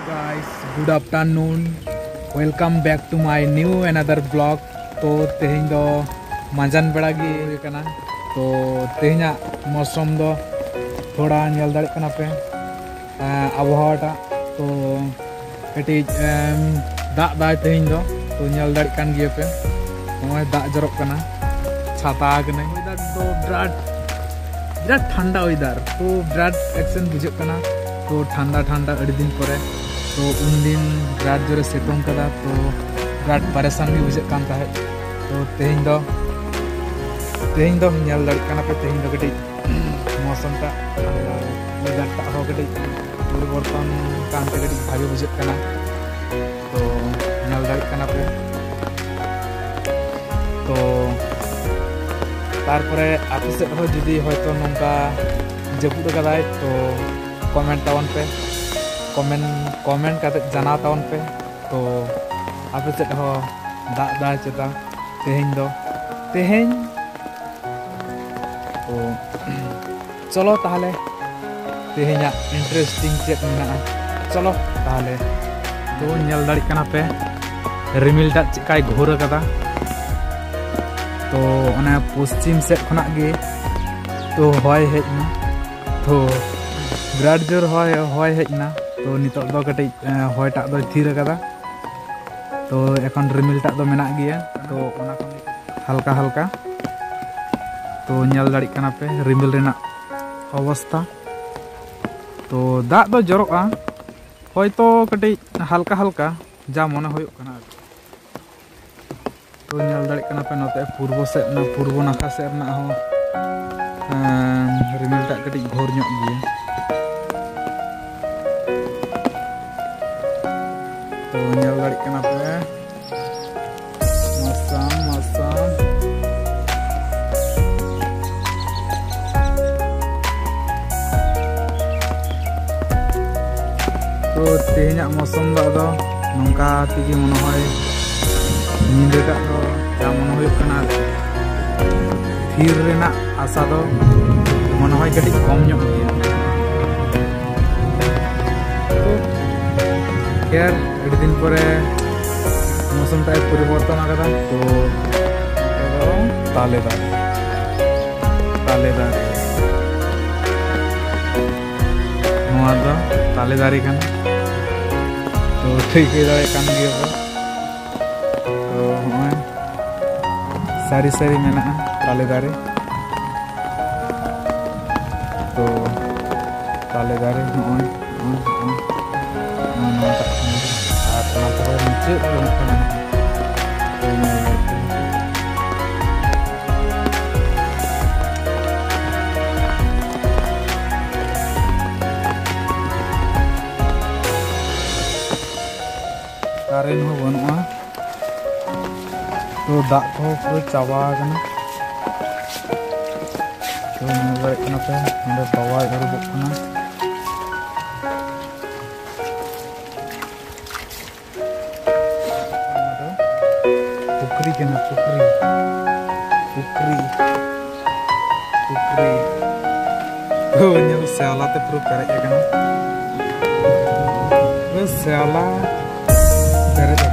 guys, good afternoon. Welcome back to my new another vlog. तो तेहिं दो मांजन बड़ा गी कना तो तेहिंया मौसम दो थोड़ा नेल दाड़े कना पे आबहावाटा तो कटी दाग दाय तेहिं दो तो नेल दाड़े कान गिया पे नय दाग जरक कना छाता कने वेदर तो बिराट ठंडा वेदर तो बिराट एक्शन बुझे कना तो ठंडा ठंडा अड़ी दिन परे तो उन दिन बिराट जोरे सितुंग कदा तो बिराट परेशान भी बुझे कान ताहे तो तेहिं दो नेल दाड़े कना पे तेहिं दो कटी मौसम ता वेदर ता हो कटी परिवर्तन कानते कटी भागे बुझे कना तो नेल दाड़े कना पे तो तारपरे आपे सेट हो जुदी होयतो नंका जपुद कदाय तो कमेंट तावन पे कमेंट काते जाना तावन पे तो आपे सेट हो दाग दा चेता तेहें तो चलो ताहले तेहेंया इंटरेस्टिंग चेक मेना चलो ताहले तो नेल दाड़ी कना पे रिमिल टा चिकाय घोर कदा तो ओना पश्चिम सेट खना गे तो हय हेजना तो बिराट जोर हय हेजना तो नितो दो कटे हयटा दो थीर कदा तो एखन रिमिल टा दो मेना गया तो ओना हल्का हल्का तो नेल दाड़ी कना पे रिमिल रेना अवस्था तो दाग दो जरोगा हयतो कटे हल्का हल्का जा मने होयो कना तो नेल दाड़े कना पे नोते पूर्व नाखा से रना हो रिमिल टा कटी घोर ᱧᱚᱜ गया तो नेल दाड़े कना पे मौसम तो तेहेंया मौसम दो नोंका तेगी मने होय नींदा दो जामन हो थीर रेना आशा दो मन होय कटी कम ᱧᱚᱜ गया तो खैर अड़ी दिन परे मौसम टा परिवर्तन आकदा तो तालेदार नोआ दो तालेदारी कान तो ठीक दाड़े कान गिया तो हमें सारी मेना ताले दारे तो ताले दारे कारेन हो बनुआ तो दाग को पूरा चावा कना तो नेल कना पे नंदे बावा एरुबक कना पुकरी कना पुकरी तो नेल सेला ते पूरा पेरेज कना बस सेला पेरेज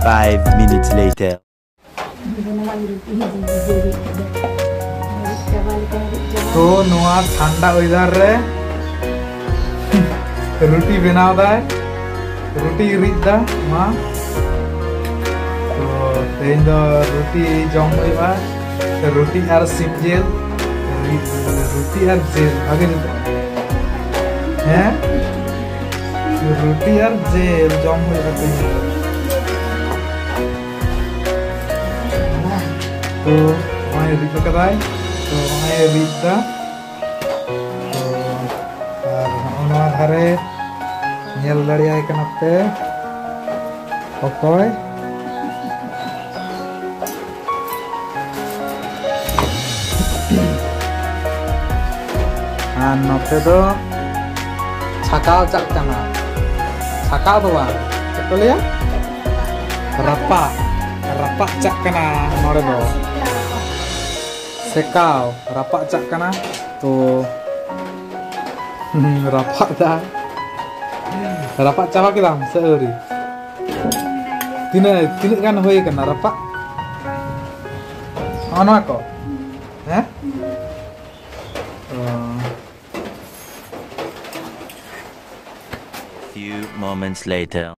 5 minutes later. तो नोआ ठंडा वेदर रे रोटी बनाव दाय रोटी रिद दा मा तो तेन दो रोटी जम होइबा तो रोटी आर सिप जेल रोटी आर जेल आगे हैं रोटी आर जेल जम होइबा तो वहाँ रिद कदाय तो वहाँ रिद दा तो और धारे नेल दाड़ियाय कना पे ओकोय आन नोते दो छकाव चाक कना छकाव दो बा तो लिया रपा चाक कना नोरे दो sekaw rapak cak kana tuh rapak dah rapak cak kita seuri tina kan hoy kana rapak ano ako Few moments later.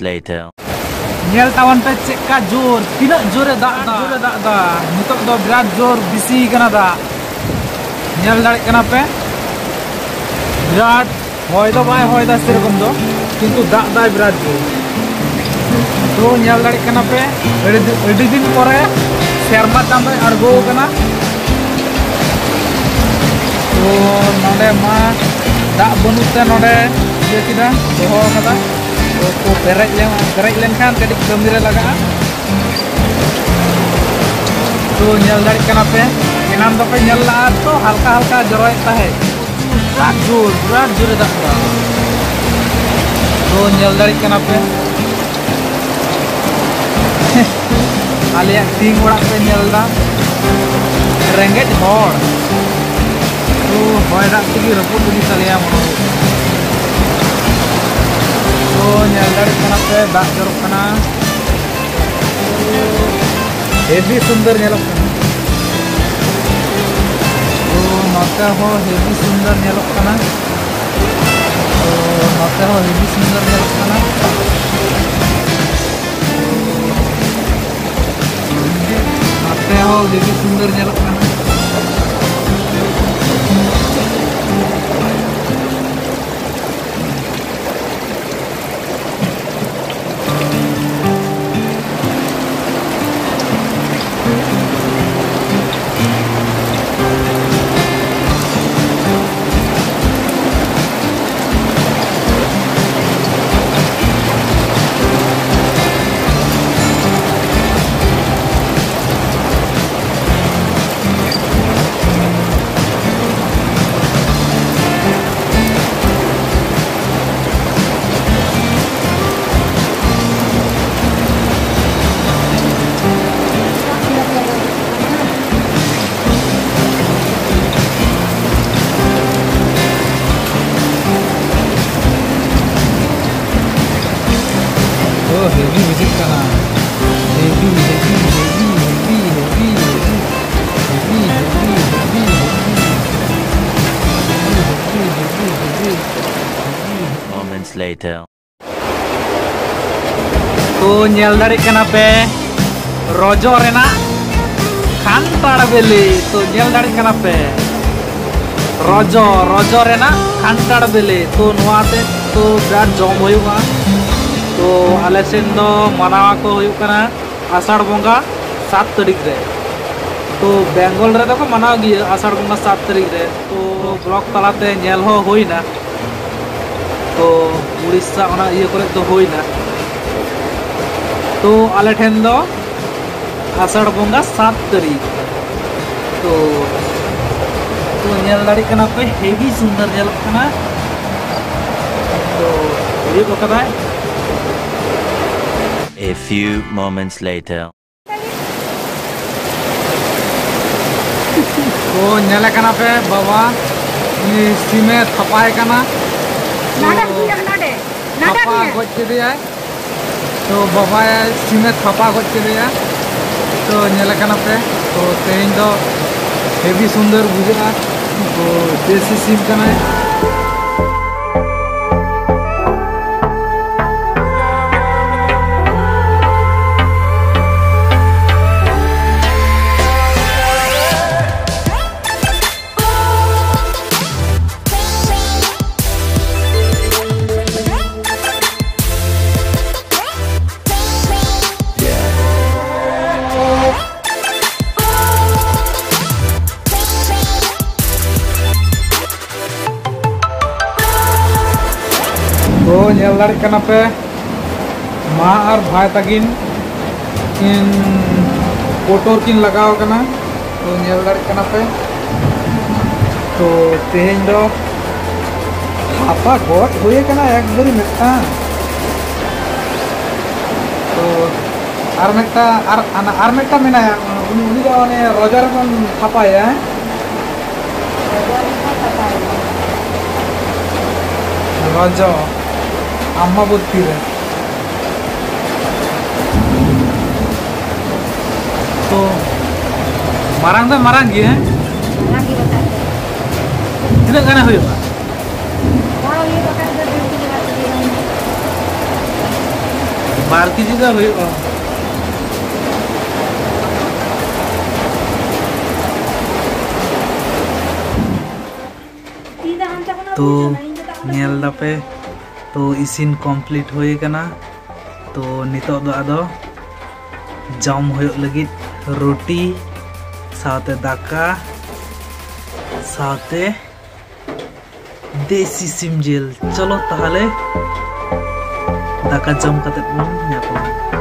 Later. Nyel tawan pe cekka jor tina jore da nitok do birat jor bisi kana da nyel dare kana pe birat hoy do bai hoy da serokom do kintu da birat jor to nyel dare kana pe edi din pore serma tambe argo kana to node ma da bonute node ye kida doho kada तो Perez लेनखान कड़ी कमी लगा तो नल दाड़ी कना पे एनाम दो पे नल ला तो हल्का हल्का जरोयता है रात जोर दादा तो नल दाड़ी कना पे आलिया तीन ओड़ा पे नल दा रेंगेज हॉर तो होय दाग तेगी रपुद उदी तलिया मनो तो nyel dari kana pe dak jorok kana heavy sundar nyelok kana to note ho heavy sundar nyelok kana to note ho heavy sundar nyelok kana note ho heavy sundar nyelok kana heavy music kana heavy Moments later. तो nyel dari kana pe rojo rena kantar beli तो nyel dari kana pe rojo rena kantar beli तो nuate तो birat jom hoyuga तो आले सेन दो मनावा को हुयुग कना आषाढ़ बंगा 7 तारीख रे तो बेंगल रे तो को मनाव गिया आषाढ़ बंगा 7 तारीख रे तो ब्लॉक तलाते नेल हो होइना तो उड़ीसा ओना इये करे तो होइना तो आले ठेन दो आषाढ़ बंगा 7 तारीख तो नेल दाड़ी कना पे हेवी सुंदर नेल कना तो ये को कदा A few moments later. तो नेले कना पे बाबा ये सीमे थपाए कना थपा गोच के दिया तो बाबा सीमे थपा गोच के दिया तो नेलकना पे तो तेज दो हेवी सुंदर बुझा तो देसी सिम कना तो नेल दाड़ी कना पे माँ और भाई तकिन किन कोटोर किन लगाव कना तो नेल दाड़ी कना पे तो तेज दो हापा गोट हुए कना एक बारी मिटा तो आर मिटा मेना उनी दो ने रोजार कन हापाया रोजो अम्मा बुद्धि है तो मारांग दा मारांग गी है इतना गाना हुआ बार की जगह हुआ तो नेल दापे तो इसिन कंप्लीट होए कना तो नितो दो आदो जम होय लगित रोटी साथे दाका साथे देसी सिम जेल चलो ताहले दाका जम कते बन